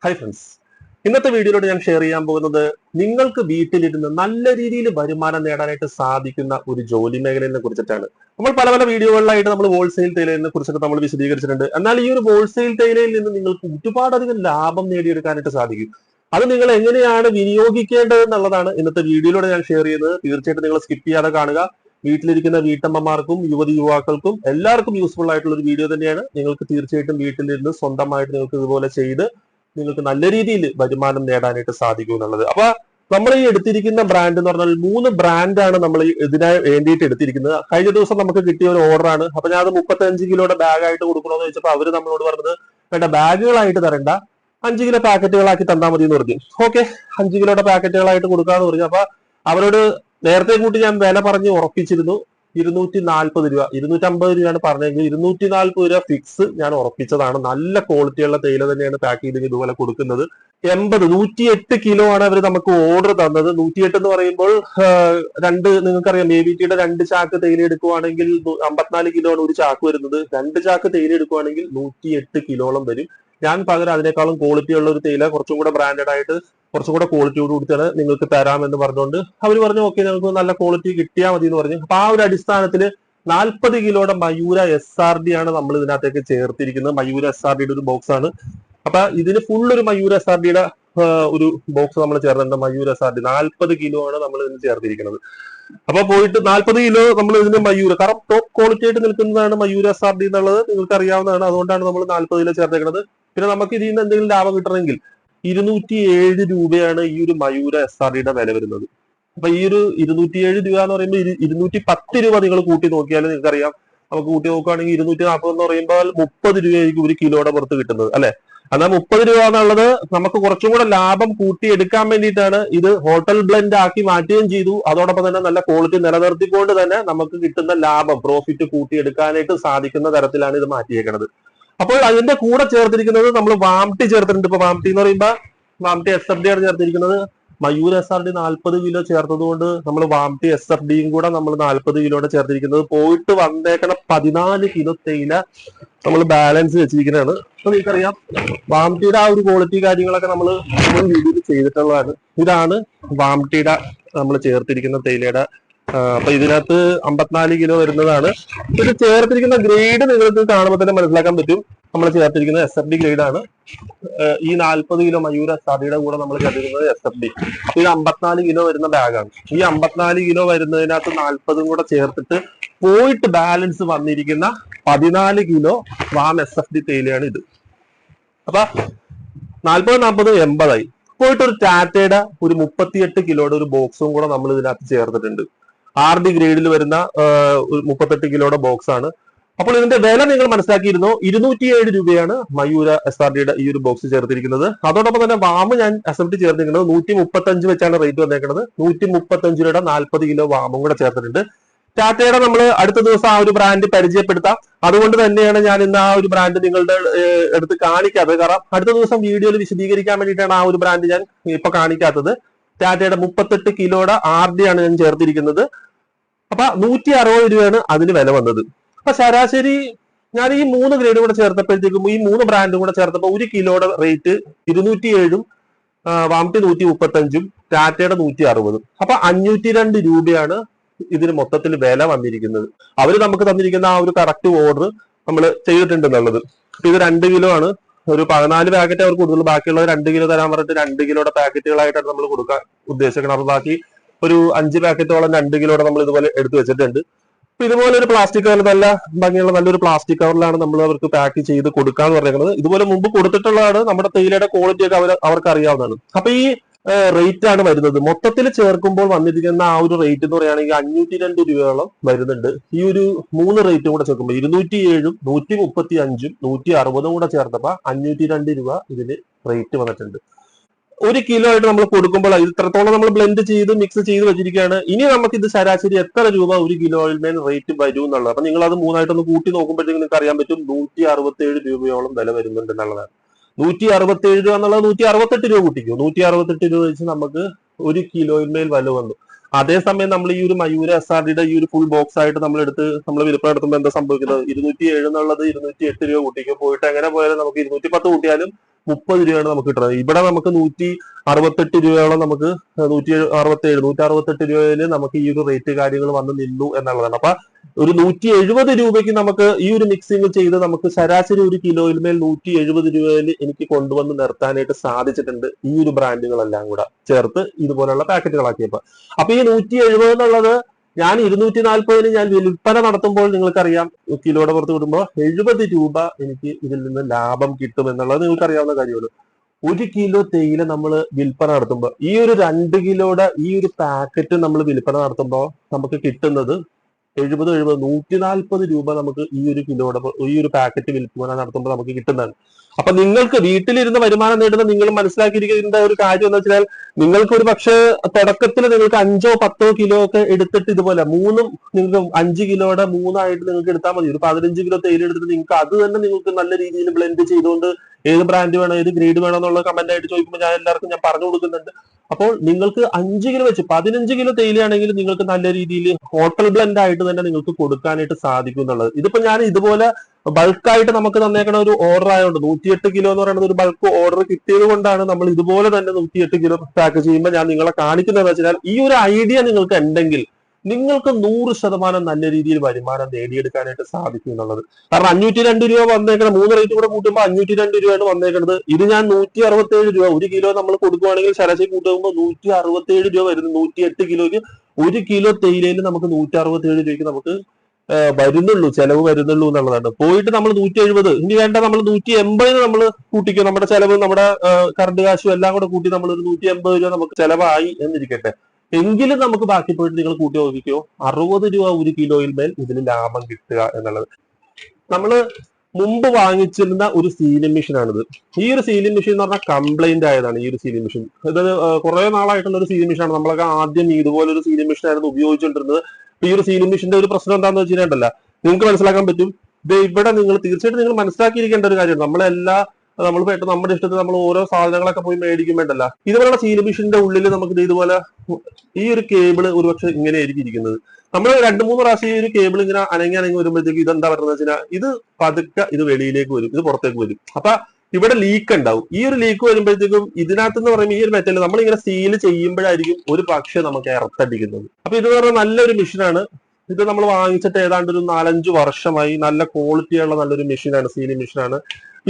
Hi friends, ഇന്നത്തെ വീഡിയോയിലൂടെ ഞാൻ ഷെയർ ചെയ്യാൻ പോകുന്നത് നിങ്ങൾക്ക് വീട്ടിലിരുന്ന് നല്ല രീതിയിൽ വരുമാനം നേടാനായിട്ട് സാധിക്കുന്ന ഒരു ജോലി മേഖലയെ കുറിച്ചിട്ടാണ്. നമ്മൾ പല പല വീഡിയോകളിലായിട്ട് നമ്മൾ ഹോൾസെയിൽ ടൈലറിനെ കുറിച്ചൊക്കെ നമ്മൾ വിശദീകരിച്ചിട്ടുണ്ട്. എന്നാൽ ഈ ഒരു ഹോൾസെയിൽ ടൈലറിൽ നിന്ന് നിങ്ങൾക്ക് ഒരുപാടധികം ലാഭം നേടിയെടുക്കാനായിട്ട് സാധിക്കും. അത് നിങ്ങൾ എങ്ങനെയാണ് വിനിയോഗിക്കേണ്ടത് എന്നുള്ളതാണ് ഇന്നത്തെ വീഡിയോയിലൂടെ ഞാൻ ഷെയർ ചെയ്യുന്നത്. തീർച്ചയായിട്ടും നിങ്ങൾ സ്കിപ്പ് ചെയ്യാതെ കാണുക. വീട്ടിലിരിക്കുന്ന വീട്ടമ്മമാർക്കും യുവതി യുവാക്കൾക്കും എല്ലാവർക്കും യൂസ്ഫുൾ ആയിട്ടുള്ള ഒരു വീഡിയോ തന്നെയാണ്. നിങ്ങൾക്ക് തീർച്ചയായിട്ടും വീട്ടിലിരുന്ന് സ്വന്തമായിട്ട് നിങ്ങൾക്ക് ഇതുപോലെ ചെയ്ത് നിങ്ങൾക്ക് നല്ല രീതിയിൽ വരുമാനം നേടാനായിട്ട് സാധിക്കും എന്നുള്ളത്. അപ്പൊ നമ്മൾ ഈ എടുത്തിരിക്കുന്ന ബ്രാൻഡ് എന്ന് പറഞ്ഞാൽ 3 ബ്രാൻഡാണ് നമ്മൾ ഇതിനായി വേണ്ടിയിട്ട് എടുത്തിരിക്കുന്നത്. കഴിഞ്ഞ ദിവസം നമുക്ക് കിട്ടിയ ഒരു ഓർഡർ ആണ്. അപ്പൊ ഞാൻ അത് 35 കിലോയുടെ ബാഗ് ആയിട്ട് കൊടുക്കണമെന്ന് ചോദിച്ചപ്പോൾ അവര് നമ്മളോട് പറഞ്ഞത് വേണ്ട, ബാഗുകളായിട്ട് തരണ്ട, 5 കിലോ പാക്കറ്റുകളാക്കി തന്നാൽ മതി എന്ന് പറഞ്ഞു. ഓക്കെ, 5 കിലോയുടെ പാക്കറ്റുകളായിട്ട് കൊടുക്കാന്ന് പറഞ്ഞു. അപ്പൊ അവരോട് നേരത്തെ കൂട്ടി ഞാൻ വില പറഞ്ഞ് ഉറപ്പിച്ചിരുന്നു 240 രൂപ, 250 രൂപയാണ് പറഞ്ഞെങ്കിൽ 240 രൂപ ഫിക്സ് ഞാൻ ഉറപ്പിച്ചതാണ്. നല്ല ക്വാളിറ്റിയുള്ള തേയില തന്നെയാണ് പാക്ക് ചെയ്ത് ഇതുപോലെ കൊടുക്കുന്നത്. 108 കിലോ ആണ് അവർ നമുക്ക് ഓർഡർ തന്നത്. 108 എന്ന് പറയുമ്പോൾ നിങ്ങൾക്കറിയാം, AVTയുടെ 2 ചാക്ക് തേയില എടുക്കുവാണെങ്കിൽ 54 കിലോ ആണ് ഒരു ചാക്ക് വരുന്നത്. 2 ചാക്ക് തേയില എടുക്കുവാണെങ്കിൽ 108 കിലോളം വരും. ഞാൻ പകരം അതിനേക്കാളും ക്വാളിറ്റി ഉള്ള ഒരു തേയില കുറച്ചും കൂടെ ബ്രാൻഡഡ് ആയിട്ട് കുറച്ചും കൂടെ ക്വാളിറ്റിയോട് കൂടിയാണ് നിങ്ങൾക്ക് തരാമെന്ന് പറഞ്ഞുകൊണ്ട് അവർ പറഞ്ഞു ഓക്കെ, നിങ്ങൾക്ക് നല്ല ക്വാളിറ്റി കിട്ടിയാൽ മതി എന്ന് പറഞ്ഞു. അപ്പൊ ആ ഒരു അടിസ്ഥാനത്തിൽ 40 കിലോയുടെ മയൂര SRD ആണ് നമ്മൾ ഇതിനകത്തേക്ക് ചേർത്തിരിക്കുന്നത്. മയൂര SRDയുടെ ഒരു ബോക്സ് ആണ്. അപ്പൊ ഇതിന് ഫുൾ ഒരു മയൂര SRDയുടെ ഒരു ബോക്സ് നമ്മൾ ചേർത്തിട്ടുണ്ട്. മയൂര SRD 40 കിലോ ആണ് നമ്മൾ ഇതിന് ചേർത്തിരിക്കുന്നത്. അപ്പൊ പോയിട്ട് 40 കിലോ നമ്മൾ ഇതിന് മയൂര, കാരണം ടോപ്പ് ക്വാളിറ്റി ആയിട്ട് നിൽക്കുന്നതാണ് മയൂര SRD എന്നുള്ളത് നിങ്ങൾക്ക് അറിയാവുന്നതാണ്. അതുകൊണ്ടാണ് നമ്മൾ 40 കിലോ ചേർത്തേക്കുന്നത്. പിന്നെ നമുക്ക് ഇതിൽ നിന്ന് എന്തെങ്കിലും ലാഭം കിട്ടണമെങ്കിൽ 207 രൂപയാണ് ഈ ഒരു മയൂര SRDയുടെ വില വരുന്നത്. അപ്പൊ ഈ ഒരു 207 രൂപ എന്ന് പറയുമ്പോൾ 210 രൂപ നിങ്ങൾ കൂട്ടി നോക്കിയാൽ നിങ്ങൾക്കറിയാം. നമുക്ക് കൂട്ടി നോക്കുകയാണെങ്കിൽ 240 എന്ന് പറയുമ്പോൾ 30 രൂപയായിരിക്കും ഒരു കിലോയുടെ പുറത്ത് കിട്ടുന്നത്, അല്ലെ? എന്നാൽ 30 രൂപ എന്നുള്ളത് നമുക്ക് കുറച്ചും കൂടെ ലാഭം കൂട്ടിയെടുക്കാൻ വേണ്ടിയിട്ടാണ് ഇത് ഹോട്ടൽ ബ്ലെൻഡ് ആക്കി മാറ്റുകയും ചെയ്തു. അതോടൊപ്പം തന്നെ നല്ല ക്വാളിറ്റി നിലനിർത്തിക്കൊണ്ട് തന്നെ നമുക്ക് കിട്ടുന്ന ലാഭം, പ്രോഫിറ്റ് കൂട്ടിയെടുക്കാനായിട്ട് സാധിക്കുന്ന തരത്തിലാണ് ഇത് മാറ്റിയേക്കുന്നത്. അപ്പോൾ അതിന്റെ കൂടെ ചേർത്തിരിക്കുന്നത് നമ്മൾ വാംടി ചേർത്തിട്ടുണ്ട്. ഇപ്പൊ വാംടി എന്ന് പറയുമ്പോൾ വാംടി SFD ആണ് ചേർത്തിരിക്കുന്നത്. മയൂര SRD 40 കിലോ ചേർത്തത് കൊണ്ട് നമ്മൾ വാംടി SFDയും കൂടെ നമ്മൾ 40 കിലോയുടെ ചേർത്തിരിക്കുന്നത്. പോയിട്ട് വന്നേക്കണ 14 കിലോ തേയില നമ്മൾ ബാലൻസ് വെച്ചിരിക്കുന്നതാണ്. അപ്പൊ നിങ്ങൾക്കറിയാം, വാംടിയുടെ ആ ഒരു ക്വാളിറ്റി കാര്യങ്ങളൊക്കെ നമ്മൾ വീഡിയോയിൽ ചെയ്തിട്ടുള്ളതാണ്. ഇതാണ് വാംടിയുടെ നമ്മൾ ചേർത്തിരിക്കുന്ന തേയിലയുടെ. അപ്പൊ ഇതിനകത്ത് 54 കിലോ വരുന്നതാണ്. ഇത് ചേർത്തിരിക്കുന്ന ഗ്രേഡ് നിങ്ങൾക്ക് കാണുമ്പോൾ തന്നെ മനസ്സിലാക്കാൻ പറ്റും. നമ്മൾ ചേർത്തിരിക്കുന്നത് SFD ഗ്രേഡ് ആണ്. ഈ 40 കിലോ മയൂര SRDയുടെ കൂടെ നമ്മൾ ചേർത്തിരിക്കുന്നത് SFD. അപ്പൊ ഇത് 54 കിലോ വരുന്ന ബാഗാണ്. ഈ 54 കിലോ വരുന്നതിനകത്ത് 40 കൂടെ ചേർത്തിട്ട് പോയിട്ട് ബാലൻസ് വന്നിരിക്കുന്ന 14 കിലോ വാം SFD തേയിലയാണ് ഇത്. അപ്പൊ 40 40 80 ആയി. പോയിട്ട് ഒരു ടാറ്റയുടെ ഒരു 38 കിലോയുടെ ഒരു ബോക്സും കൂടെ നമ്മൾ ഇതിനകത്ത് ചേർത്തിട്ടുണ്ട്. RD ഗ്രേഡിൽ വരുന്ന 38 കിലോയുടെ ബോക്സ് ആണ്. അപ്പോൾ ഇതിന്റെ വില നിങ്ങൾ മനസ്സിലാക്കിയിരുന്നു. 207 രൂപയാണ് മയൂര SRDയുടെ ഈ ഒരു ബോക്സ് ചേർത്തിരിക്കുന്നത്. അതോടൊപ്പം തന്നെ വാമ് ഞാൻ SFD ചേർത്തിരിക്കുന്നത് 135 വെച്ചാണ് റേറ്റ് വന്നേക്കുന്നത്. 135 രൂപയുടെ 40 കിലോ വാമും കൂടെ ചേർത്തിട്ടുണ്ട്. ടാറ്റയുടെ നമ്മൾ അടുത്ത ദിവസം ആ ഒരു ബ്രാൻഡ് പരിചയപ്പെടുത്താം. അതുകൊണ്ട് തന്നെയാണ് ഞാൻ ഇന്ന് ആ ഒരു ബ്രാൻഡ് നിങ്ങളുടെ അടുത്ത് കാണിക്കാത്തത്. കാരണം അടുത്ത ദിവസം വീഡിയോയിൽ വിശദീകരിക്കാൻ വേണ്ടിയിട്ടാണ് ആ ഒരു ബ്രാൻഡ് ഞാൻ ഇപ്പൊ കാണിക്കാത്തത്. ടാറ്റയുടെ 38 കിലോയുടെ RD ആണ് ഞാൻ ചേർത്തിരിക്കുന്നത്. അപ്പൊ 160 രൂപയാണ് അതിന് വില വന്നത്. അപ്പൊ ശരാശരി ഞാൻ ഈ 3 ഗ്രേഡ് കൂടെ ചേർത്തപ്പോഴത്തേക്കും, ഈ 3 ബ്രാൻഡും കൂടെ ചേർത്തപ്പോൾ 1 കിലോയുടെ റേറ്റ് 207, വാംടി 135, ടാറ്റയുടെ 160. അപ്പൊ 502 രൂപയാണ് ഇതിന് മൊത്തത്തിൽ വില വന്നിരിക്കുന്നത്. അവര് നമുക്ക് തന്നിരിക്കുന്ന ആ ഒരു കറക്റ്റ് ഓർഡർ നമ്മൾ ചെയ്തിട്ടുണ്ട് എന്നുള്ളത്. ഇത് 2 കിലോ ആണ്. ഒരു 14 പാക്കറ്റ് അവർക്ക് കൊടുത്തുള്ളൂ. ബാക്കിയുള്ളത് 2 കിലോ തരാൻ പറഞ്ഞിട്ട് 2 കിലോയുടെ പാക്കറ്റുകളായിട്ടാണ് നമ്മൾ കൊടുക്കാൻ ഉദ്ദേശിക്കുന്നത്. അപ്പൊ ബാക്കി ഒരു 5 പാക്കറ്റോളം 2 കിലോയുടെ നമ്മൾ ഇതുപോലെ എടുത്തു വെച്ചിട്ടുണ്ട്. അപ്പൊ ഇതുപോലെ ഒരു പ്ലാസ്റ്റിക് കവർ, നല്ല ഭംഗിയുള്ള നല്ലൊരു പ്ലാസ്റ്റിക് കവറിലാണ് നമ്മൾ അവർക്ക് പാക്ക് ചെയ്ത് കൊടുക്കാന്ന് പറയുന്നത്. ഇതുപോലെ മുമ്പ് കൊടുത്തിട്ടുള്ളതാണ്. നമ്മുടെ തേയിലയുടെ ക്വാളിറ്റി ഒക്കെ അവർക്ക് അറിയാവുന്നതാണ്. അപ്പൊ ഈ റേറ്റ് ആണ് വരുന്നത്. മൊത്തത്തിൽ ചേർക്കുമ്പോൾ വന്നിരിക്കുന്ന ആ ഒരു റേറ്റ് എന്ന് പറയുകയാണെങ്കിൽ 502 രൂപയോളം വരുന്നുണ്ട്. ഈ ഒരു 3 റേറ്റും കൂടെ ചേർക്കുമ്പോൾ 207, 135, 160 കൂടെ ചേർത്തപ്പോ 502 രൂപ ഇതിന് റേറ്റ് വന്നിട്ടുണ്ട്. 1 കിലോ ആയിട്ട് നമ്മൾ കൊടുക്കുമ്പോൾ ഇത്രത്തോളം നമ്മൾ ബ്ലെൻഡ് ചെയ്ത് മിക്സ് ചെയ്ത് വെച്ചിരിക്കുകയാണ്. ഇനി നമുക്ക് ഇത് ശരാശരി എത്ര രൂപ 1 കിലോയിൽ റേറ്റ് വരും എന്നുള്ളത്. അപ്പൊ നിങ്ങൾ അത് 3 ആയിട്ടൊന്ന് കൂട്ടി നോക്കുമ്പോഴത്തേക്ക് നിങ്ങൾക്ക് അറിയാൻ പറ്റും 167 രൂപയോളം വില വരുന്നുണ്ട് എന്നുള്ളതാണ്. 167 രൂപ എന്നുള്ളത് 168 രൂപ കൂട്ടിക്കും. 168 രൂപ വെച്ച് നമുക്ക് 1 കിലോയിൽ വില വന്നു. അതേസമയം നമ്മൾ ഈ ഒരു മയൂര SRDയുടെ ഈ ഒരു ഫുൾ ബോക്സ് ആയിട്ട് നമ്മൾ വിൽപ്പന നടത്തുമ്പോൾ എന്താ സംഭവിക്കുന്നത്? 207 എന്നുള്ളത് 208 രൂപ കൂട്ടിക്കും. പോയിട്ട് എങ്ങനെ പോയാലും നമുക്ക് 210 കൂട്ടിയാലും രൂപയാണ് നമുക്ക് കിട്ടുന്നത്. ഇവിടെ നമുക്ക് 168 രൂപയോളം നമുക്ക് 167 രൂപയിൽ നമുക്ക് ഈ ഒരു റേറ്റ് കാര്യങ്ങൾ വന്ന് നിന്നു എന്നുള്ളതാണ്. അപ്പൊ ഒരു 170 രൂപയ്ക്ക് നമുക്ക് ഈ ഒരു മിക്സിംഗ് ചെയ്ത് നമുക്ക് ശരാശരി ഒരു കിലോയിൽ മേൽ 170 രൂപയിൽ എനിക്ക് കൊണ്ടുവന്ന് നിർത്താനായിട്ട് സാധിച്ചിട്ടുണ്ട്, ഈ ഒരു ബ്രാൻഡുകളെല്ലാം കൂടെ ചേർത്ത് ഇതുപോലുള്ള പാക്കറ്റുകളാക്കിയപ്പോ. അപ്പൊ ഈ 170 എന്നുള്ളത് ഞാൻ 240 ഞാൻ വിൽപ്പന നടത്തുമ്പോൾ നിങ്ങൾക്കറിയാം കിലോയുടെ പുറത്ത് വിടുമ്പോൾ 70 രൂപ എനിക്ക് ഇതിൽ നിന്ന് ലാഭം കിട്ടും എന്നുള്ളത് നിങ്ങൾക്ക് അറിയാവുന്ന കാര്യമല്ലോ. 1 കിലോ തേയില നമ്മൾ വിൽപ്പന നടത്തുമ്പോൾ ഈ ഒരു 2 കിലോയുടെ ഈ ഒരു പാക്കറ്റ് നമ്മൾ വിൽപ്പന നടത്തുമ്പോൾ നമുക്ക് കിട്ടുന്നത് 140 രൂപ നമുക്ക് ഈ ഒരു കിലോയുടെ ഈ ഒരു പാക്കറ്റ് വിൽപ്പന നടത്തുമ്പോൾ നമുക്ക് കിട്ടുന്നതാണ്. അപ്പൊ നിങ്ങൾക്ക് വീട്ടിലിരുന്ന് വരുമാനം നേടുന്ന നിങ്ങൾ മനസ്സിലാക്കിയിരിക്കേണ്ട ഒരു കാര്യം എന്ന് വെച്ചാൽ, നിങ്ങൾക്ക് ഒരു പക്ഷേ തുടക്കത്തിൽ നിങ്ങൾക്ക് 5-10 കിലോ ഒക്കെ എടുത്തിട്ട് ഇതുപോലെ നിങ്ങൾക്ക് 5 കിലോയുടെ 3 നിങ്ങൾക്ക് എടുത്താൽ മതി. ഒരു 15 കിലോ തേയില എടുത്തിട്ട് നിങ്ങൾക്ക് അത് തന്നെ നിങ്ങൾക്ക് നല്ല രീതിയിൽ ബ്ലെൻഡ് ചെയ്തുകൊണ്ട് ഏത് ബ്രാൻഡ് വേണം ഏത് ഗ്രേഡ് വേണം എന്നുള്ള കമന്റ് ആയിട്ട് ചോദിക്കുമ്പോൾ ഞാൻ എല്ലാവർക്കും ഞാൻ പറഞ്ഞു കൊടുക്കുന്നുണ്ട്. അപ്പോൾ നിങ്ങൾക്ക് 5 കിലോ വെച്ച് 15 കിലോ തേയിലയാണെങ്കിൽ നിങ്ങൾക്ക് നല്ല രീതിയിൽ ഹോട്ടൽ ബ്ലെൻഡ് ആയിട്ട് തന്നെ നിങ്ങൾക്ക് കൊടുക്കാനായിട്ട് സാധിക്കും എന്നുള്ളത്. ഇതിപ്പോ ഞാൻ ഇതുപോലെ ബൾക്കായിട്ട് നമുക്ക് തന്നേക്കണ ഒരു ഓർഡർ ആയതുകൊണ്ട് 108 കിലോ എന്ന് പറയുന്നത് ഒരു ബൾക്ക് ഓർഡർ കിട്ടിയത് കൊണ്ടാണ് നമ്മൾ ഇതുപോലെ തന്നെ 108 കിലോ പാക്ക് ചെയ്യുമ്പോൾ ഞാൻ നിങ്ങളെ കാണിക്കുന്നത് വെച്ചാൽ, ഈ ഒരു ഐഡിയ നിങ്ങൾക്ക് ഉണ്ടെങ്കിൽ നിങ്ങൾക്ക് 100% നല്ല രീതിയിൽ വരുമാനം നേടിയെടുക്കാനായിട്ട് സാധിക്കും എന്നുള്ളത്. കാരണം 502 രൂപ വന്നേക്കണം, 3 റേറ്റ് കൂടെ കൂട്ടുമ്പോൾ 502 രൂപയാണ് വന്നേക്കുന്നത്. ഇത് ഞാൻ 167 രൂപ 1 കിലോ നമ്മൾ കൊടുക്കുവാണെങ്കിൽ ശരാശരി കൂട്ടുമ്പോൾ 167 രൂപ വരുന്നു. 108 കിലോയ്ക്ക് 1 കിലോ തേയിലയിൽ നമുക്ക് 167 രൂപയ്ക്ക് നമുക്ക് വരുന്നുള്ളൂ, ചെലവ് വരുന്നുള്ളൂ എന്നുള്ളതാണ്. പോയിട്ട് നമ്മൾ 170 ഇനി വേണ്ട, നമ്മൾ 180 നമ്മൾ കൂട്ടിക്കും. നമ്മുടെ ചെലവ് നമ്മുടെ കറണ്ട് കാശും എല്ലാം കൂടെ കൂട്ടി നമ്മൾ ഒരു 180 രൂപ നമുക്ക് ചെലവായി എന്നിരിക്കട്ടെ. എങ്കിലും നമുക്ക് ബാക്കി പോയിട്ട് നിങ്ങൾ കൂട്ടി നോക്കിക്കോ, 60 രൂപ 1 കിലോയിൽ മേൽ ഇതിന് ലാഭം കിട്ടുക എന്നുള്ളത്. നമ്മള് മുമ്പ് വാങ്ങിച്ചിരുന്ന ഒരു സീലിംഗ് മെഷീനാണിത്. ഈ ഒരു സീലിംഗ് മെഷീൻ എന്ന് പറഞ്ഞാൽ കംപ്ലൈന്റ് ആയതാണ്. ഈ ഒരു സീലിംഗ് മെഷീൻ ഇത് കുറെ നാളായിട്ടുള്ള ഒരു സീലിംഗ് മെഷീനാണ്. നമ്മളൊക്കെ ആദ്യം ഇതുപോലെ ഒരു സീലിംഗ് മെഷീൻ ആയിരുന്നു ഉപയോഗിച്ചുകൊണ്ടിരുന്നത്. ഈ ഒരു സീലിംഗ് മെഷീന്റെ ഒരു പ്രശ്നം എന്താണെന്ന് വെച്ചിട്ടുണ്ടല്ല, നിങ്ങൾക്ക് മനസ്സിലാക്കാൻ പറ്റും. ഇത് ഇവിടെ നിങ്ങൾ തീർച്ചയായിട്ടും നിങ്ങൾ മനസ്സിലാക്കിയിരിക്കേണ്ട ഒരു കാര്യം, നമ്മൾ പെട്ടെന്ന് നമ്മുടെ ഇഷ്ടത്തിൽ നമ്മൾ ഓരോ സാധനങ്ങളൊക്കെ പോയി മേടിക്കും വേണ്ടല്ല. ഇതുപോലുള്ള സീലിംഗ് മെഷീന്റെ ഉള്ളിൽ നമുക്ക് ഇതുപോലെ ഈ ഒരു കേബിള് ഒരുപക്ഷെ ഇങ്ങനെ ആയിരിക്കും ഇരിക്കുന്നത്. നമ്മൾ 2-3 പ്രാവശ്യം ഈ ഒരു കേബിൾ ഇങ്ങനെ അനങ്ങി വരുമ്പോഴത്തേക്ക് ഇതെന്താ പറയുന്നത് വെച്ചാൽ ഇത് പതുക്കെ ഇത് വെളിയിലേക്ക് വരും, ഇത് പുറത്തേക്ക് വരും. അപ്പൊ ഇവിടെ ലീക്ക് ഉണ്ടാവും. ഈ ഒരു ലീക്ക് വരുമ്പോഴത്തേക്കും ഇതിനകത്ത് പറയുമ്പോൾ ഈ ഒരു മെറ്റൽ നമ്മളിങ്ങനെ സീൽ ചെയ്യുമ്പോഴായിരിക്കും ഒരു പക്ഷെ നമുക്ക് എർത്തടിക്കുന്നത്. അപ്പൊ ഇത് പറഞ്ഞാൽ നല്ലൊരു മെഷീനാണ്. ഇത് നമ്മൾ വാങ്ങിച്ചിട്ട് ഏതാണ്ട് ഒരു 4-5 വർഷമായി. നല്ല ക്വാളിറ്റിയുള്ള നല്ലൊരു മെഷീനാണ്, സീലിംഗ് മെഷീനാണ്.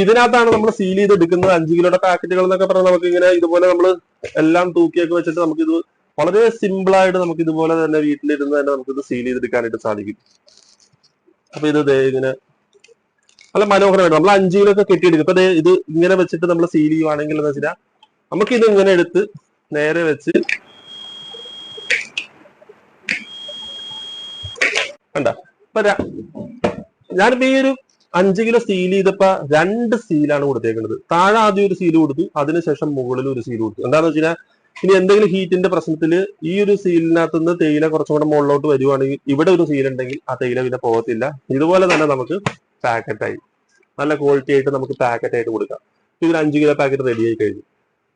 ഇതിനകത്താണ് നമ്മൾ സീൽ ചെയ്തെടുക്കുന്നത്. 5 കിലോയുടെ പാക്കറ്റുകൾ എന്നൊക്കെ പറഞ്ഞാൽ നമുക്ക് ഇങ്ങനെ ഇതുപോലെ നമ്മൾ എല്ലാം തൂക്കിയൊക്കെ വെച്ചിട്ട് നമുക്കിത് വളരെ സിമ്പിൾ ആയിട്ട് നമുക്ക് ഇതുപോലെ തന്നെ വീട്ടിലിരുന്ന് തന്നെ നമുക്കിത് സീൽ ചെയ്തെടുക്കാനായിട്ട് സാധിക്കും. അപ്പൊ ഇത് ഇങ്ങനെ നല്ല മനോഹരമായിട്ട് നമ്മൾ 5 കിലോ ഒക്കെ കെട്ടിയെടുക്കും. ഇപ്പൊ ഇത് ഇങ്ങനെ വെച്ചിട്ട് നമ്മൾ സീൽ ചെയ്യുവാണെങ്കിൽ എന്ന് വെച്ചാൽ നമുക്കിത് ഇങ്ങനെ എടുത്ത് നേരെ വെച്ച് കണ്ട. ഇപ്പൊ ഞാനിപ്പോ ഈ ഒരു 5 കിലോ സീൽ ചെയ്തപ്പോ 2 സീലാണ് കൊടുത്തേക്കുന്നത്. താഴെ ആദ്യം ഒരു സീൽ കൊടുത്തു, അതിനുശേഷം മുകളിൽ ഒരു സീൽ കൊടുത്തു. എന്താണെന്ന് വെച്ചാൽ ഇനി എന്തെങ്കിലും ഹീറ്റിന്റെ പ്രശ്നത്തില് ഈ ഒരു സീലിനകത്ത് നിന്ന് തേയില കുറച്ചും കൂടെ മുകളിലോട്ട് വരുവാണെങ്കിൽ ഇവിടെ ഒരു സീൽ ഉണ്ടെങ്കിൽ ആ തേയില പിന്നെ പോകത്തില്ല. ഇതുപോലെ തന്നെ നമുക്ക് പാക്കറ്റായി നല്ല ക്വാളിറ്റി ആയിട്ട് നമുക്ക് പാക്കറ്റായിട്ട് കൊടുക്കാം. ഇതിൽ 5 കിലോ പാക്കറ്റ് റെഡി ആയി കഴിഞ്ഞു.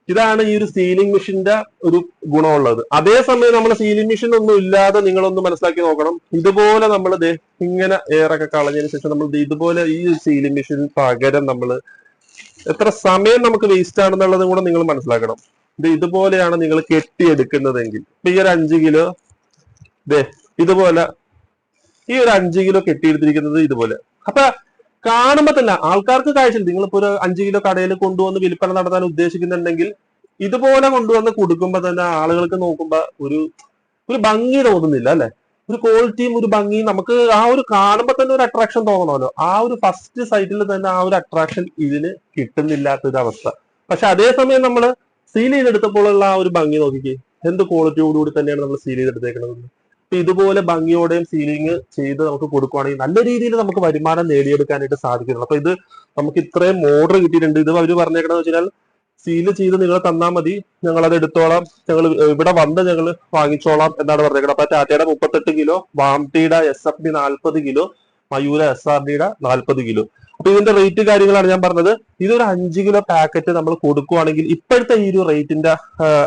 ഇതാണ് ഈ ഒരു സീലിംഗ് മെഷീന്റെ ഒരു ഗുണമുള്ളത്. അതേസമയം നമ്മൾ സീലിംഗ് മെഷീൻ ഒന്നും ഇല്ലാതെ നിങ്ങളൊന്ന് മനസ്സിലാക്കി നോക്കണം. ഇതുപോലെ നമ്മൾ ഇങ്ങനെ എയറൊക്കെ കളഞ്ഞതിന് ശേഷം നമ്മൾ ഇതുപോലെ ഈ സീലിംഗ് മെഷീൻ പകരം നമ്മൾ എത്ര സമയം നമുക്ക് വേസ്റ്റ് ആണെന്നുള്ളതും കൂടെ നിങ്ങൾ മനസ്സിലാക്കണം. ഇതുപോലെയാണ് നിങ്ങൾ കെട്ടിയെടുക്കുന്നതെങ്കിൽ ഇപ്പൊ ഈ ഒരു 5 കിലോ ഇതുപോലെ ഈ ഒരു 5 കിലോ കെട്ടിയെടുത്തിരിക്കുന്നത് ഇതുപോലെ. അപ്പൊ കാണുമ്പോ തന്നെ ആൾക്കാർക്ക് കാഴ്ച, നിങ്ങളിപ്പോ ഒരു 5 കിലോ കടയിൽ കൊണ്ടുവന്ന് വിൽപ്പന നടത്താൻ ഉദ്ദേശിക്കുന്നുണ്ടെങ്കിൽ ഇതുപോലെ കൊണ്ടുവന്ന് കൊടുക്കുമ്പോ തന്നെ ആളുകൾക്ക് നോക്കുമ്പോ ഒരു ഭംഗി തോന്നുന്നില്ല അല്ലെ? ഒരു ക്വാളിറ്റിയും ഒരു ഭംഗിയും നമുക്ക് ആ ഒരു കാണുമ്പോ തന്നെ ഒരു അട്രാക്ഷൻ തോന്നണമല്ലോ. ആ ഒരു ഫസ്റ്റ് സൈറ്റിൽ തന്നെ ആ ഒരു അട്രാക്ഷൻ ഇതിന് കിട്ടുന്നില്ലാത്തൊരു അവസ്ഥ. പക്ഷെ അതേസമയം നമ്മൾ സീൽ ചെയ്തെടുത്തപ്പോഴുള്ള ആ ഒരു ഭംഗി നോക്കിക്കേ, എന്ത് ക്വാളിറ്റിയോടുകൂടി തന്നെയാണ് നമ്മൾ സീൽ ചെയ്തെടുത്തേക്കുന്നത്. അപ്പൊ ഇതുപോലെ ഭംഗിയോടെയും സീലിംഗ് ചെയ്ത് നമുക്ക് കൊടുക്കുവാണെങ്കിൽ നല്ല രീതിയിൽ നമുക്ക് വരുമാനം നേടിയെടുക്കാനായിട്ട് സാധിക്കുന്നുള്ളൂ. അപ്പൊ ഇത് നമുക്ക് ഇത്രയും ഓർഡർ കിട്ടിയിട്ടുണ്ട്. ഇത് അവർ പറഞ്ഞേക്കണെന്ന് വെച്ചാൽ സീല് ചെയ്ത് നിങ്ങൾ തന്നാൽ മതി, ഞങ്ങൾ അത് എടുത്തോളാം, ഞങ്ങൾ ഇവിടെ വന്ന് ഞങ്ങൾ വാങ്ങിച്ചോളാം എന്നാണ് പറഞ്ഞേക്കുന്നത്. അപ്പൊ ടാറ്റയുടെ 38 കിലോ, വാംടിയുടെ SFD 40 കിലോ, മയൂര SRDയുടെ 40 കിലോ. അപ്പൊ ഇതിന്റെ റേറ്റ് കാര്യങ്ങളാണ് ഞാൻ പറഞ്ഞത്. ഇതൊരു 5 കിലോ പാക്കറ്റ് നമ്മൾ കൊടുക്കുവാണെങ്കിൽ ഇപ്പോഴത്തെ ഈ ഒരു റേറ്റിന്റെ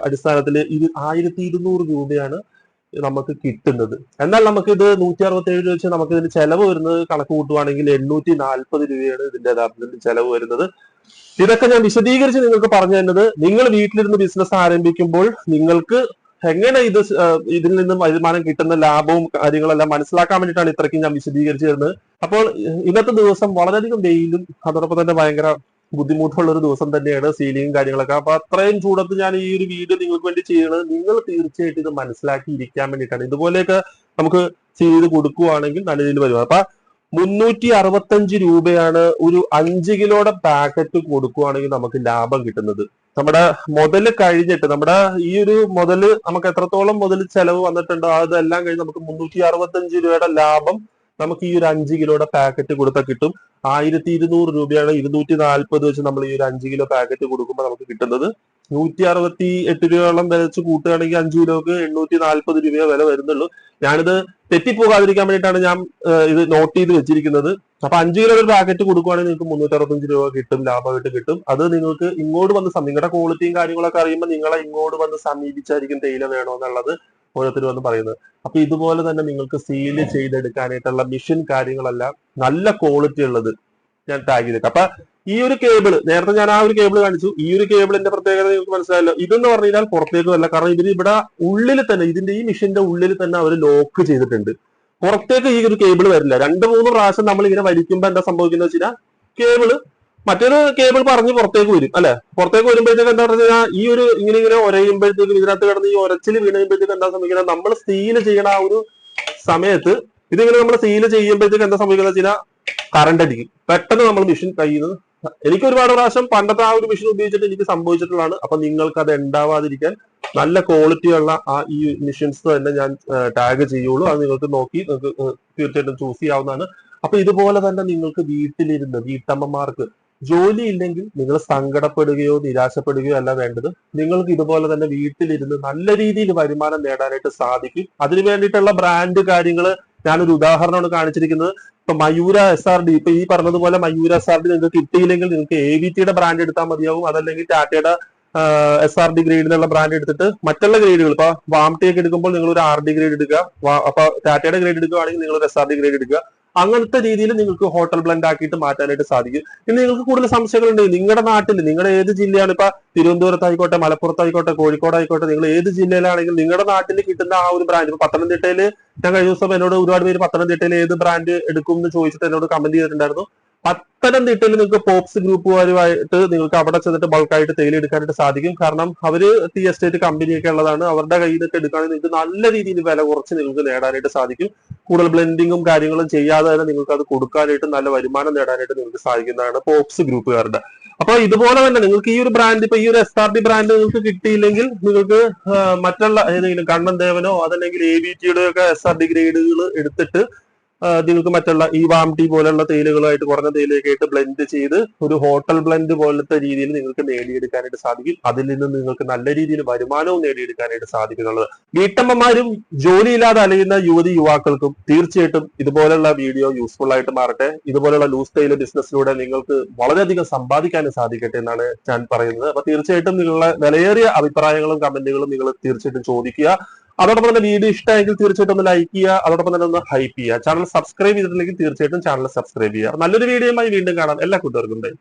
അടിസ്ഥാനത്തിൽ ഇത് 1200 രൂപയാണ് നമുക്ക് കിട്ടുന്നത്. എന്നാൽ നമുക്ക് ഇത് 167 രൂപ വെച്ച് നമുക്ക് ഇതിന് ചെലവ് വരുന്നത് കണക്ക് കൂട്ടുവാണെങ്കിൽ 840 രൂപയാണ് ഇതിന്റെ യഥാർത്ഥത്തിൽ ചെലവ് വരുന്നത്. ഇതൊക്കെ ഞാൻ വിശദീകരിച്ച് നിങ്ങൾക്ക് പറഞ്ഞു തന്നത്, നിങ്ങൾ വീട്ടിലിരുന്ന് ബിസിനസ് ആരംഭിക്കുമ്പോൾ നിങ്ങൾക്ക് എങ്ങനെ ഇതിൽ നിന്നും വരുമാനം കിട്ടുന്ന ലാഭവും കാര്യങ്ങളെല്ലാം മനസ്സിലാക്കാൻ വേണ്ടിയിട്ടാണ് ഇത്രയ്ക്കും ഞാൻ വിശദീകരിച്ചു തരുന്നത്. അപ്പോൾ ഇന്നത്തെ ദിവസം വളരെയധികം വെയിലും അതോടൊപ്പം തന്നെ ഭയങ്കര ബുദ്ധിമുട്ടുള്ള ഒരു ദിവസം തന്നെയാണ്, സീലിംഗും കാര്യങ്ങളൊക്കെ. അപ്പൊ അത്രയും ചൂടത്ത് ഞാൻ ഈ ഒരു വീഡിയോ നിങ്ങൾക്ക് വേണ്ടി ചെയ്യുന്നത് നിങ്ങൾ തീർച്ചയായിട്ടും ഇത് മനസ്സിലാക്കി ഇരിക്കാൻ വേണ്ടിയിട്ടാണ്. ഇതുപോലെയൊക്കെ നമുക്ക് ചെയ്ത് കൊടുക്കുവാണെങ്കിൽ നല്ല രീതിയിൽ വരും. അപ്പൊ 365 രൂപയാണ് ഒരു 5 കിലോയുടെ പാക്കറ്റ് കൊടുക്കുവാണെങ്കിൽ നമുക്ക് ലാഭം കിട്ടുന്നത്. നമ്മുടെ മുതല് കഴിഞ്ഞിട്ട് നമ്മുടെ ഈ ഒരു മുതല് നമുക്ക് എത്രത്തോളം മുതൽ ചെലവ് വന്നിട്ടുണ്ടോ അതെല്ലാം കഴിഞ്ഞ് നമുക്ക് 365 രൂപയുടെ ലാഭം നമുക്ക് ഈ ഒരു 5 കിലോയുടെ പാക്കറ്റ് കൊടുത്താൽ കിട്ടും. 1200 രൂപയാണ് 240 വെച്ച് നമ്മൾ ഈ ഒരു 5 കിലോ പാക്കറ്റ് കൊടുക്കുമ്പോൾ നമുക്ക് കിട്ടുന്നത്. 168 രൂപയോളം വില വെച്ച് കൂട്ടുകയാണെങ്കിൽ 5 കിലോക്ക് 840 രൂപയോ വില വരുന്നുള്ളൂ. ഞാനിത് തെറ്റിപ്പോകാതിരിക്കാൻ വേണ്ടിയിട്ടാണ് ഞാൻ ഇത് നോട്ട് ചെയ്ത് വെച്ചിരിക്കുന്നത്. അപ്പൊ 5 കിലോ ഒരു പാക്കറ്റ് കൊടുക്കുവാണെങ്കിൽ നിങ്ങൾക്ക് 365 രൂപ കിട്ടും, ലാഭമായിട്ട് കിട്ടും. അത് നിങ്ങൾക്ക് ഇങ്ങോട്ട് വന്ന് നിങ്ങളുടെ ക്വാളിറ്റിയും കാര്യങ്ങളൊക്കെ അറിയുമ്പോൾ നിങ്ങളെ ഇങ്ങോട്ട് വന്ന് സമീപിച്ചായിരിക്കും തേയില വേണോ എന്നുള്ളത് ഓരോരുത്തർ വന്ന് പറയുന്നത്. അപ്പൊ ഇതുപോലെ തന്നെ നിങ്ങൾക്ക് സീല് ചെയ്തെടുക്കാനായിട്ടുള്ള മിഷൻ കാര്യങ്ങളെല്ലാം നല്ല ക്വാളിറ്റി ഉള്ളത് ഞാൻ ടാഗ് ചെയ്തേക്കാം. അപ്പൊ ഈ ഒരു കേബിള് നേരത്തെ ഞാൻ ആ ഒരു കേബിൾ കാണിച്ചു. ഈ ഒരു കേബിളിന്റെ പ്രത്യേകത നിങ്ങൾക്ക് മനസ്സിലായല്ലോ. ഇതെന്ന് പറഞ്ഞു കഴിഞ്ഞാൽ പുറത്തേക്കുമല്ല, കാരണം ഇതിന് ഇവിടെ ഉള്ളിൽ തന്നെ ഇതിന്റെ ഈ മിഷന്റെ ഉള്ളിൽ തന്നെ അവർ ലോക്ക് ചെയ്തിട്ടുണ്ട്. പുറത്തേക്ക് ഈ ഒരു കേബിൾ വരില്ല. 2-3 പ്രാവശ്യം നമ്മൾ ഇങ്ങനെ വലിക്കുമ്പോൾ എന്താ സംഭവിക്കുന്നത് വെച്ച് കഴിഞ്ഞാൽ കേബിള് മറ്റൊരു കേബിൾ പറഞ്ഞ് പുറത്തേക്ക് വരും അല്ലെ. പുറത്തേക്ക് വരുമ്പോഴത്തേക്ക് എന്താ പറഞ്ഞാൽ ഈ ഒരു ഇങ്ങനെ ഒരയുമ്പോഴത്തേക്കും ഇതിനകത്ത് കിടന്ന് ഈ ഒരച്ചിൽ വീണുമ്പോഴത്തേക്ക് എന്താ സംഭവിക്കുന്നത്, നമ്മൾ സീല് ചെയ്യണ ആ ഒരു സമയത്ത് ഇതിങ്ങനെ നമ്മൾ സീല് ചെയ്യുമ്പോഴത്തേക്ക് എന്താ സംഭവിക്കുന്നത് വെച്ച് കഴിഞ്ഞാൽ കറണ്ട് അടിക്കും. പെട്ടെന്ന് നമ്മൾ മെഷീൻ കഴിയുന്നത് എനിക്ക് ഒരുപാട് പ്രാവശ്യം പണ്ടത്തെ ആ ഒരു മെഷീൻ ഉപയോഗിച്ചിട്ട് എനിക്ക് സംഭവിച്ചിട്ടുള്ളതാണ്. അപ്പൊ നിങ്ങൾക്ക് അത് ഉണ്ടാവാതിരിക്കാൻ നല്ല ക്വാളിറ്റിയുള്ള ആ ഈ മെഷീൻസ് തന്നെ ഞാൻ ടാഗ് ചെയ്യുള്ളൂ. അത് നിങ്ങൾക്ക് നോക്കി നിങ്ങൾക്ക് തീർച്ചയായിട്ടും ചൂസ് ചെയ്യാവുന്നതാണ്. അപ്പൊ ഇതുപോലെ തന്നെ നിങ്ങൾക്ക് വീട്ടിലിരുന്ന് വീട്ടമ്മമാർക്ക് ജോലി ഇല്ലെങ്കിൽ നിങ്ങൾ സങ്കടപ്പെടുകയോ നിരാശപ്പെടുകയോ അല്ല വേണ്ടത്. നിങ്ങൾക്ക് ഇതുപോലെ തന്നെ വീട്ടിലിരുന്ന് നല്ല രീതിയിൽ വരുമാനം നേടാനായിട്ട് സാധിക്കും. അതിനു വേണ്ടിയിട്ടുള്ള ബ്രാൻഡ് കാര്യങ്ങൾ ഞാനൊരു ഉദാഹരണമാണ് കാണിച്ചിരിക്കുന്നത്. ഇപ്പൊ മയൂര SRD, ഇപ്പൊ ഈ പറഞ്ഞതുപോലെ മയൂര SRD നിങ്ങൾക്ക് കിട്ടിയില്ലെങ്കിൽ നിങ്ങൾക്ക് AVTയുടെ ബ്രാൻഡ് എടുത്താൽ മതിയാവും. അതല്ലെങ്കിൽ ടാറ്റയുടെ SRD ഗ്രേഡിലുള്ള ബ്രാൻഡ് എടുത്തിട്ട് മറ്റുള്ള ഗ്രേഡുകൾ ഇപ്പൊ വാംടി ഒക്കെ എടുക്കുമ്പോൾ നിങ്ങൾ ഒരു RD ഗ്രേഡ് എടുക്കുക. അപ്പൊ ടാറ്റയുടെ ഗ്രേഡ് എടുക്കുകയാണെങ്കിൽ നിങ്ങൾ ഒരു SRD ഗ്രേഡ് എടുക്കുക. അങ്ങനത്തെ രീതിയിൽ നിങ്ങൾക്ക് ഹോട്ടൽ ബ്ലെൻഡ് ആക്കിയിട്ട് മാറ്റാനായിട്ട് സാധിക്കും. ഇനി നിങ്ങൾക്ക് കൂടുതൽ സംശയങ്ങളുണ്ട്, നിങ്ങളുടെ നാട്ടിൽ നിങ്ങളുടെ ഏത് ജില്ലയാണ്, ഇപ്പൊ തിരുവനന്തപുരത്തായിക്കോട്ടെ, മലപ്പുറത്തായിക്കോട്ടെ, കോഴിക്കോടായിക്കോട്ടെ, നിങ്ങൾ ഏത് ജില്ലയിലാണെങ്കിൽ നിങ്ങളുടെ നാട്ടിൽ കിട്ടുന്ന ആ ഒരു ബ്രാൻഡ്, ഇപ്പൊ പത്തനംതിട്ടയില് ഞാൻ കഴിഞ്ഞ ദിവസം എന്നോട് ഒരുപാട് പേര് പത്തനംതിട്ടയിൽ ഏത് ബ്രാൻഡ് എടുക്കും എന്ന് ചോദിച്ചിട്ട് എന്നോട് കമന്റ് ചെയ്തിട്ടുണ്ടായിരുന്നു. പത്തനംതിട്ടയിൽ നിങ്ങൾക്ക് പോപ്സ് ഗ്രൂപ്പുകാരുമായിട്ട് നിങ്ങൾക്ക് അവിടെ ചെന്നിട്ട് ബൾക്കായിട്ട് തേയില എടുക്കാനായിട്ട് സാധിക്കും. കാരണം അവര് ടീ എസ്റ്റേറ്റ് കമ്പനിയൊക്കെ ഉള്ളതാണ്. അവരുടെ കയ്യിൽ നിന്നൊക്കെ എടുക്കുകയാണെങ്കിൽ നിങ്ങൾക്ക് നല്ല രീതിയിൽ വില കുറച്ച് നിങ്ങൾക്ക് നേടാനായിട്ട് സാധിക്കും. കൂടുതൽ ബ്ലെൻഡിങ്ങും കാര്യങ്ങളും ചെയ്യാതെ തന്നെ നിങ്ങൾക്ക് അത് കൊടുക്കാനായിട്ട് നല്ല വരുമാനം നേടാനായിട്ട് നിങ്ങൾക്ക് സാധിക്കുന്നതാണ് പോപ്സ് ഗ്രൂപ്പുകാരുടെ. അപ്പൊ ഇതുപോലെ തന്നെ നിങ്ങൾക്ക് ഈ ഒരു ബ്രാൻഡ്, ഇപ്പൊ ഈ ഒരു SRD ബ്രാൻഡ് നിങ്ങൾക്ക് കിട്ടിയില്ലെങ്കിൽ നിങ്ങൾക്ക് മറ്റുള്ള ഏതെങ്കിലും കണ്ണൻ ദേവനോ അതല്ലെങ്കിൽ AVTയുടെ ഒക്കെ SRD ഗ്രേഡുകൾ എടുത്തിട്ട് നിങ്ങൾക്ക് മറ്റുള്ള ഈ വാംടി പോലുള്ള തേയിലകളായിട്ട് കുറഞ്ഞ തേയിലയൊക്കെ ആയിട്ട് ബ്ലെൻഡ് ചെയ്ത് ഒരു ഹോട്ടൽ ബ്ലെൻഡ് പോലത്തെ രീതിയിൽ നിങ്ങൾക്ക് നേടിയെടുക്കാനായിട്ട് സാധിക്കും. അതിൽ നിന്ന് നിങ്ങൾക്ക് നല്ല രീതിയിൽ വരുമാനവും നേടിയെടുക്കാനായിട്ട് സാധിക്കുന്നുള്ളത്. വീട്ടമ്മമാരും ജോലിയില്ലാതെ അലയുന്ന യുവാക്കൾക്കും തീർച്ചയായിട്ടും ഇതുപോലുള്ള വീഡിയോ യൂസ്ഫുൾ ആയിട്ട് മാറട്ടെ. ഇതുപോലുള്ള ലൂസ് തേയില ബിസിനസ്സിലൂടെ നിങ്ങൾക്ക് വളരെയധികം സമ്പാദിക്കാനും സാധിക്കട്ടെ എന്നാണ് ഞാൻ പറയുന്നത്. അപ്പൊ തീർച്ചയായിട്ടും നിങ്ങളുടെ വിലയേറിയ അഭിപ്രായങ്ങളും കമന്റുകളും നിങ്ങൾ തീർച്ചയായിട്ടും ചോദിക്കുക. അതോടൊപ്പം തന്നെ വീഡിയോ ഇഷ്ടമായെങ്കിൽ തീർച്ചയായിട്ടും ഒന്ന് ലൈക്ക് ചെയ്യുക. അതോടൊപ്പം തന്നെ ഒന്ന് ഹൈപ്പ് ചെയ്യുക. ചാനൽ സബ്സ്ക്രൈബ് ചെയ്തിട്ടില്ലെങ്കിൽ തീർച്ചയായിട്ടും ചാനൽ സബ്സ്ക്രൈബ് ചെയ്യുക. നല്ലൊരു വീഡിയോയുമായി വീണ്ടും കാണാം. എല്ലാ കൂട്ടുകാർക്കും ബൈ.